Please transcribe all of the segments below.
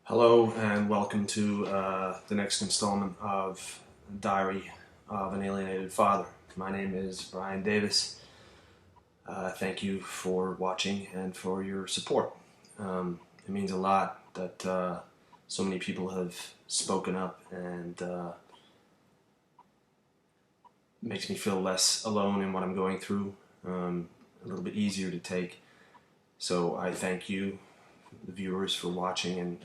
Hello and welcome to the next installment of Diary of an Alienated Father. My name is Brian Davis. Thank you for watching and for your support. It means a lot that so many people have spoken up, and makes me feel less alone in what I'm going through, a little bit easier to take. So I thank you, the viewers, for watching and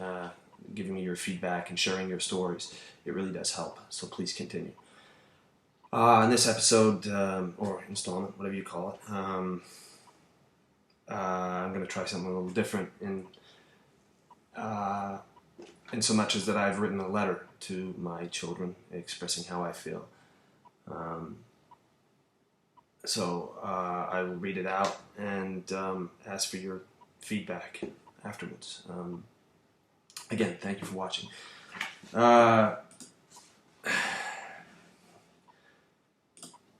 giving me your feedback and sharing your stories. It really does help, so please continue. In this episode, or installment, whatever you call it, I'm going to try something a little different in so much as that I've written a letter to my children expressing how I feel. So I will read it out and ask for your feedback afterwards. Again, thank you for watching.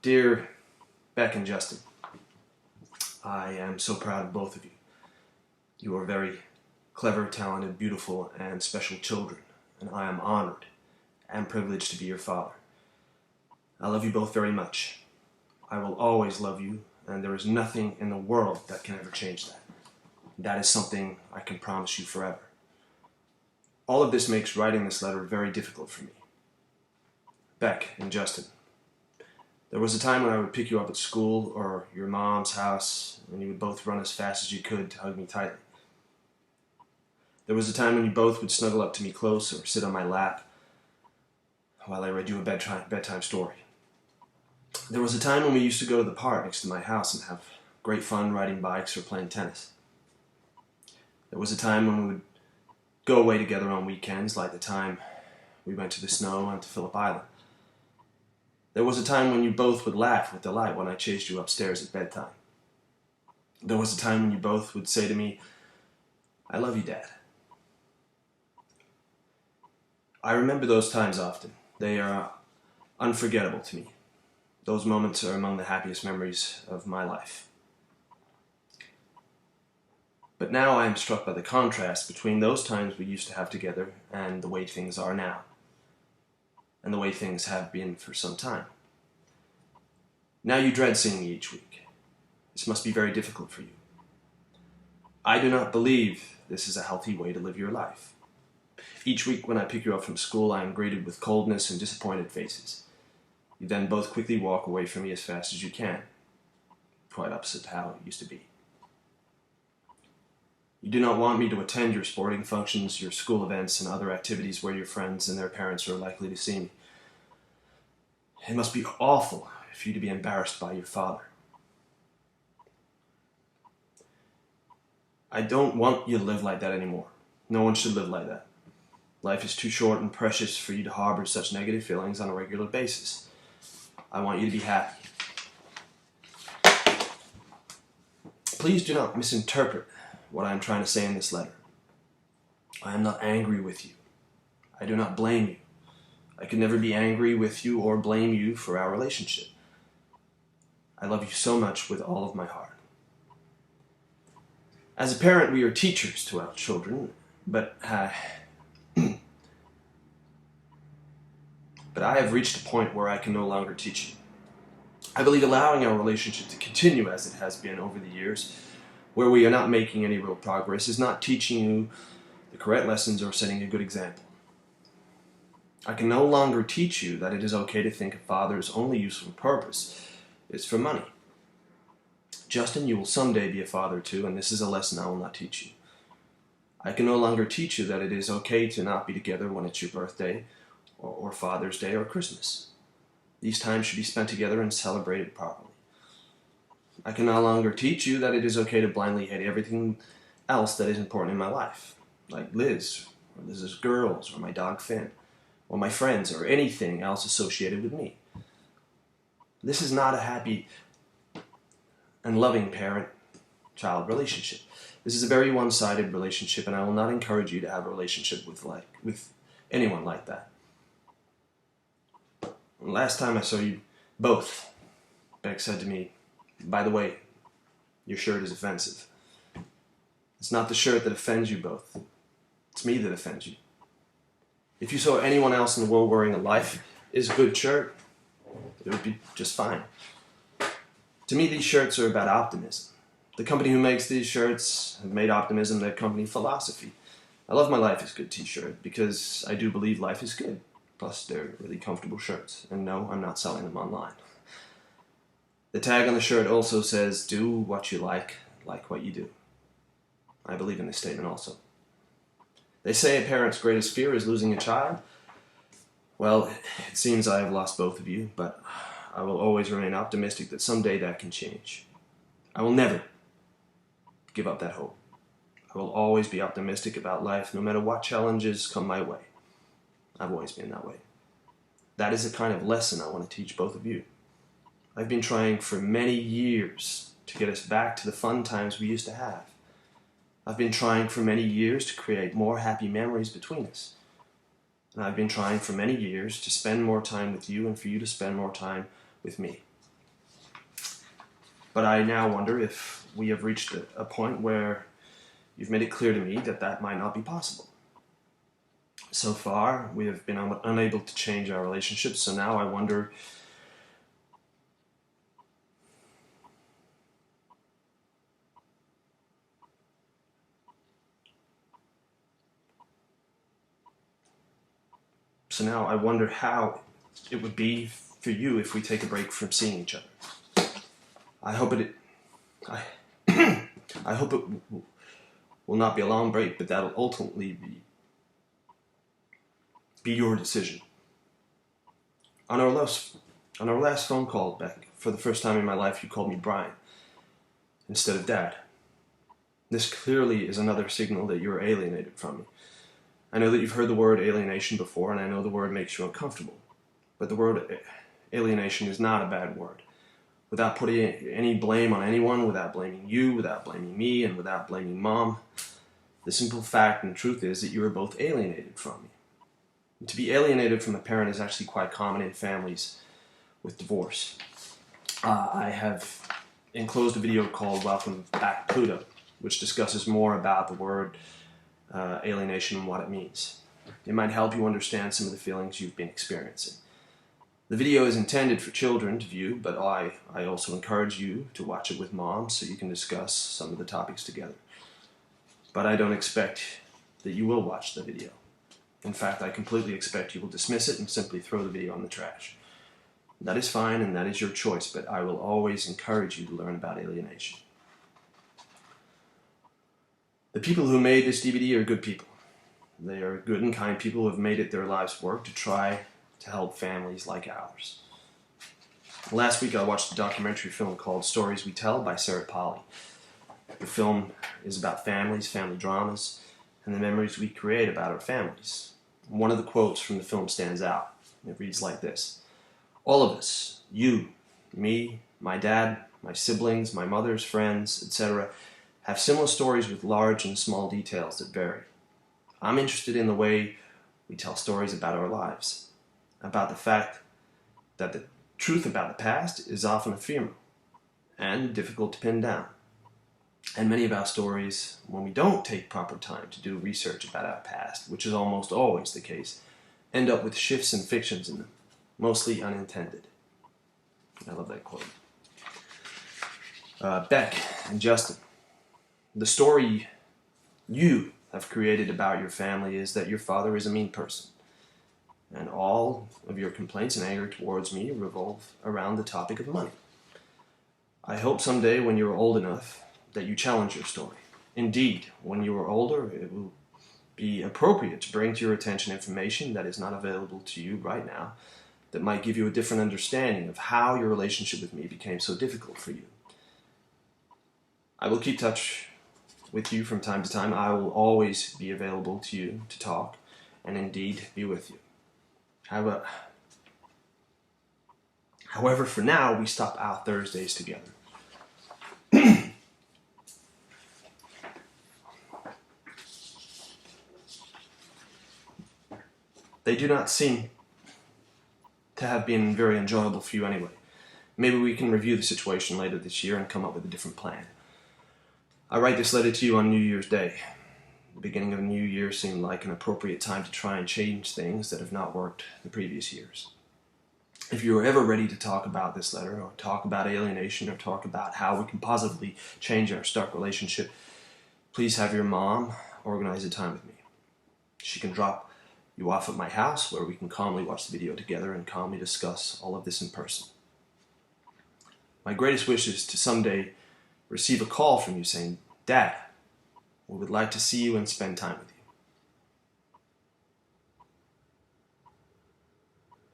Dear Beck and Justin, I am so proud of both of you. You are very clever, talented, beautiful, and special children, and I am honored and privileged to be your father. I love you both very much. I will always love you, and there is nothing in the world that can ever change that. That is something I can promise you forever. All of this makes writing this letter very difficult for me. Beck and Justin, there was a time when I would pick you up at school or your mom's house, and you would both run as fast as you could to hug me tightly. There was a time when you both would snuggle up to me close or sit on my lap while I read you a bedtime story. There was a time when we used to go to the park next to my house and have great fun riding bikes or playing tennis. There was a time when we would go away together on weekends, like the time we went to the snow and to Phillip Island. There was a time when you both would laugh with delight when I chased you upstairs at bedtime. There was a time when you both would say to me, "I love you, Dad." I remember those times often. They are unforgettable to me. Those moments are among the happiest memories of my life. But now I am struck by the contrast between those times we used to have together and the way things are now, and the way things have been for some time. Now you dread seeing me each week. This must be very difficult for you. I do not believe this is a healthy way to live your life. Each week when I pick you up from school, I am greeted with coldness and disappointed faces. You then both quickly walk away from me as fast as you can. Quite opposite how it used to be. You do not want me to attend your sporting functions, your school events, and other activities where your friends and their parents are likely to see me. It must be awful for you to be embarrassed by your father. I don't want you to live like that anymore. No one should live like that. Life is too short and precious for you to harbor such negative feelings on a regular basis. I want you to be happy. Please do not misinterpret what I am trying to say in this letter. I am not angry with you. I do not blame you. I could never be angry with you or blame you for our relationship. I love you so much with all of my heart. As a parent, we are teachers to our children, but I have reached a point where I can no longer teach you. I believe allowing our relationship to continue as it has been over the years, where we are not making any real progress, is not teaching you the correct lessons or setting a good example. I can no longer teach you that it is okay to think a father's only useful purpose is for money. Justin, you will someday be a father too, and this is a lesson I will not teach you. I can no longer teach you that it is okay to not be together when it's your birthday, or Father's Day, or Christmas. These times should be spent together and celebrated properly. I can no longer teach you that it is okay to blindly hate everything else that is important in my life, like Liz, or Liz's girls, or my dog Finn, or my friends, or anything else associated with me. This is not a happy and loving parent-child relationship. This is a very one-sided relationship, and I will not encourage you to have a relationship with anyone like that. Last time I saw you both, Beck said to me, "By the way, your shirt is offensive." It's not the shirt that offends you both. It's me that offends you. If you saw anyone else in the world wearing a "Life is Good" shirt, it would be just fine. To me, these shirts are about optimism. The company who makes these shirts have made optimism their company philosophy. I love my "Life is Good" t-shirt because I do believe life is good. Plus, they're really comfortable shirts. And no, I'm not selling them online. The tag on the shirt also says, "Do what you like what you do." I believe in this statement also. They say a parent's greatest fear is losing a child. Well, it seems I have lost both of you, but I will always remain optimistic that someday that can change. I will never give up that hope. I will always be optimistic about life, no matter what challenges come my way. I've always been that way. That is the kind of lesson I want to teach both of you. I've been trying for many years to get us back to the fun times we used to have. I've been trying for many years to create more happy memories between us. And I've been trying for many years to spend more time with you and for you to spend more time with me. But I now wonder if we have reached a point where you've made it clear to me that that might not be possible. So far, we have been unable to change our relationship, so now I wonder how it would be for you if we take a break from seeing each other. I hope it will not be a long break, but that'll ultimately be your decision. On our last phone call, Beck, for the first time in my life, you called me Brian instead of Dad. This clearly is another signal that you are alienated from me. I know that you've heard the word alienation before, and I know the word makes you uncomfortable. But the word alienation is not a bad word. Without putting any blame on anyone, without blaming you, without blaming me, and without blaming Mom, the simple fact and truth is that you are both alienated from me. And to be alienated from a parent is actually quite common in families with divorce. I have enclosed a video called "Welcome Back, Pluto," which discusses more about the word alienation and what it means. It might help you understand some of the feelings you've been experiencing. The video is intended for children to view, but I also encourage you to watch it with Mom so you can discuss some of the topics together. But I don't expect that you will watch the video. In fact, I completely expect you will dismiss it and simply throw the video in the trash. That is fine and that is your choice, but I will always encourage you to learn about alienation. The people who made this DVD are good people. They are good and kind people who have made it their life's work to try to help families like ours. Last week I watched a documentary film called "Stories We Tell" by Sarah Polley. The film is about families, family dramas, and the memories we create about our families. One of the quotes from the film stands out. It reads like this: "All of us, you, me, my dad, my siblings, my mother's friends, etc., have similar stories with large and small details that vary. I'm interested in the way we tell stories about our lives, about the fact that the truth about the past is often ephemeral and difficult to pin down. And many of our stories, when we don't take proper time to do research about our past, which is almost always the case, end up with shifts and fictions in them, mostly unintended." I love that quote. Beck and Justin, the story you have created about your family is that your father is a mean person, and all of your complaints and anger towards me revolve around the topic of money. I hope someday when you are old enough that you challenge your story. Indeed, when you are older, it will be appropriate to bring to your attention information that is not available to you right now that might give you a different understanding of how your relationship with me became so difficult for you. I will keep touch with you from time to time. I will always be available to you to talk and indeed be with you. However, for now, we stop our Thursdays together. They do not seem to have been very enjoyable for you anyway. Maybe we can review the situation later this year and come up with a different plan. I write this letter to you on New Year's Day. The beginning of a new year seemed like an appropriate time to try and change things that have not worked the previous years. If you are ever ready to talk about this letter, or talk about alienation, or talk about how we can positively change our stuck relationship, please have your mom organize a time with me. She can drop you off at my house where we can calmly watch the video together and calmly discuss all of this in person. My greatest wish is to someday receive a call from you saying, "Dad, we would like to see you and spend time with you."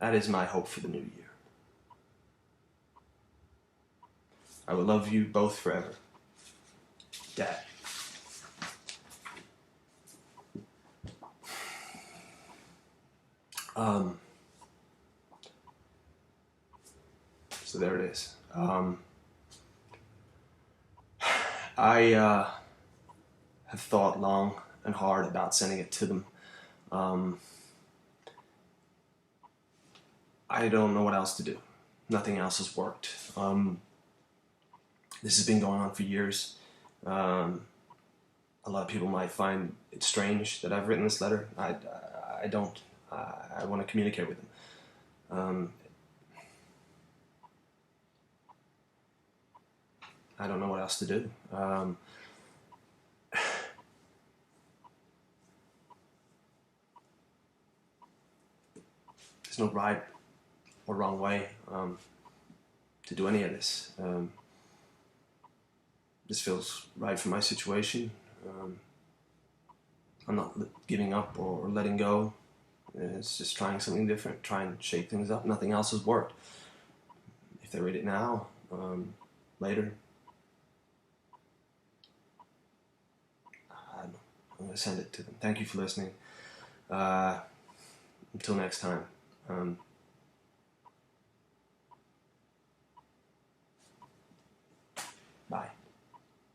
That is my hope for the new year. I will love you both forever. Dad. So there it is. I have thought long and hard about sending it to them. I don't know what else to do. Nothing else has worked. This has been going on for years. A lot of people might find it strange that I've written this letter. I don't. I want to communicate with them. I don't know what else to do. There's no right or wrong way to do any of this. This feels right for my situation. I'm not giving up or letting go. It's just trying something different, trying to shake things up. Nothing else has worked. If they read it now, later, I don't know. I'm going to send it to them. Thank you for listening. Until next time. Bye.